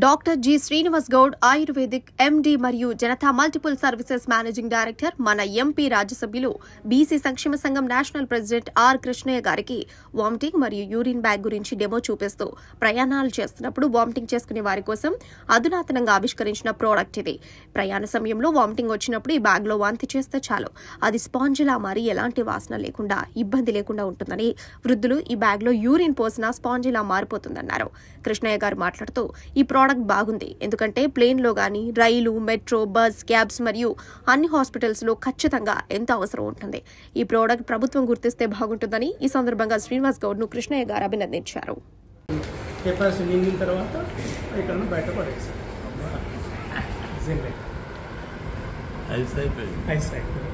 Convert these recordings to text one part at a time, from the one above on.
Doctor G Srinivas Goud ayurvedic MD మరియు Janata multiple services managing director మన MP రాజ్యసభ్యులు బీసీ సంక్షేమ సంఘం నేషనల్ ప్రెసిడెంట్ ఆర్ కృష్ణయ్య గారికి వామిటింగ్ మరియు యూరిన్ బ్యాగ్ గురించి డెమో చూపిస్తూ ప్రయాణాలు చేస్తున్నప్పుడు వామిటింగ్ చేసుకునే వారి కోసం అధునాతనంగా ఆవిష్కరించిన ప్రోడక్ట్ ఇది. ప్రయాణ సమయంలో వామిటింగ్ వచ్చినప్పుడు ఈ బ్యాగ్ లో వాంతి చేస్తే చాలు అది స్పాంజిలా మారి ఎలాంటి వాసన లేకుండా ఇబ్బంది లేకుండా ఉంటుందని, వృద్ధులు ఈ బ్యాగ్ లో యూరిన్ పోసినా స్పాంజిలా మారిపోతుందన్నారు. కృష్ణయ్య గారు మాట్లాడుతూ ఈ ప్రోడక్ట్ బాగుంది, ఎందుకంటే ప్లేన్ లో గానీ రైలు, మెట్రో, బస్, క్యాబ్స్ మరియు అన్ని హాస్పిటల్స్ లో ఖచ్చితంగా ఎంత అవసరం ఉంటుంది. ఈ ప్రోడక్ట్ ప్రభుత్వం గుర్తిస్తే బాగుంటుందని ఈ సందర్భంగా శ్రీనివాస్ గౌడ్ ను కృష్ణయ్య గారు అభినందించారు.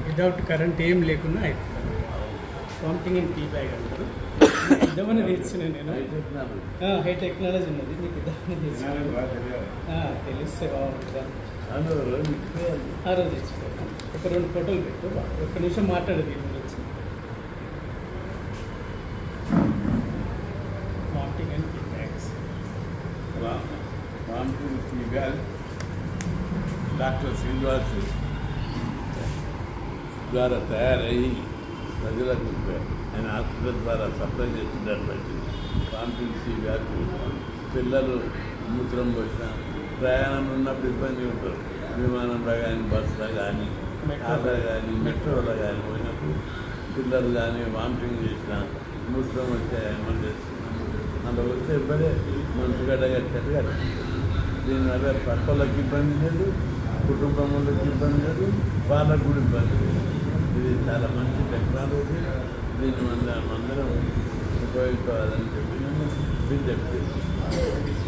వితౌట్ కరెంట్ ఏం లేకుండా వామిటింగ్ అండ్ టీ బ్యాగ్ అంటారు. ఇద్దామని తెచ్చిన నేను హై టెక్నాలజీ ఉన్నది, మీకు ఇద్దామని తెలిస్తే బాగుంటుందా ఆ రోజు తెచ్చుకోవాలి. ఒక 2 ఫోటోలు పెట్టు, ఒక్క నిమిషం మాట్లాడదు దీని గురించి. Vomiting and tea bags doctor Srinivas ద్వారా తయారయ్యి ప్రజలకు ఆయన హాస్పిటల్ ద్వారా సప్లై చేస్తున్నారు. బట్టి కాన్ఫిడెన్సీ వ్యాధి పిల్లలు మూత్రం పోసిన ప్రయాణంలో ఉన్నప్పుడు ఇబ్బంది ఉంటారు. విమానంలో కానీ, బస్సులో కానీ, కార్లో కానీ, మెట్రోలో కానీ పోయినప్పుడు పిల్లలు కానీ వామిటింగ్ చేసిన, మూత్రం వచ్చే ఏమని చేస్తున్నాం అందులో వస్తే ఇబ్బంది మనసు గడ్డగట్టేట్టుగా. దీనివల్ల పక్కలకి ఇబ్బంది లేదు, కుటుంబంలోకి ఇబ్బంది లేదు, వాళ్ళకు కూడా ఇబ్బంది లేదు. ఇది చాలా మంచి టెక్నాలజీ. దీన్ని అందరం ఉపయోగించుకోవాలని చెప్పి నేను విజ్ఞప్తి చేస్తున్నాను.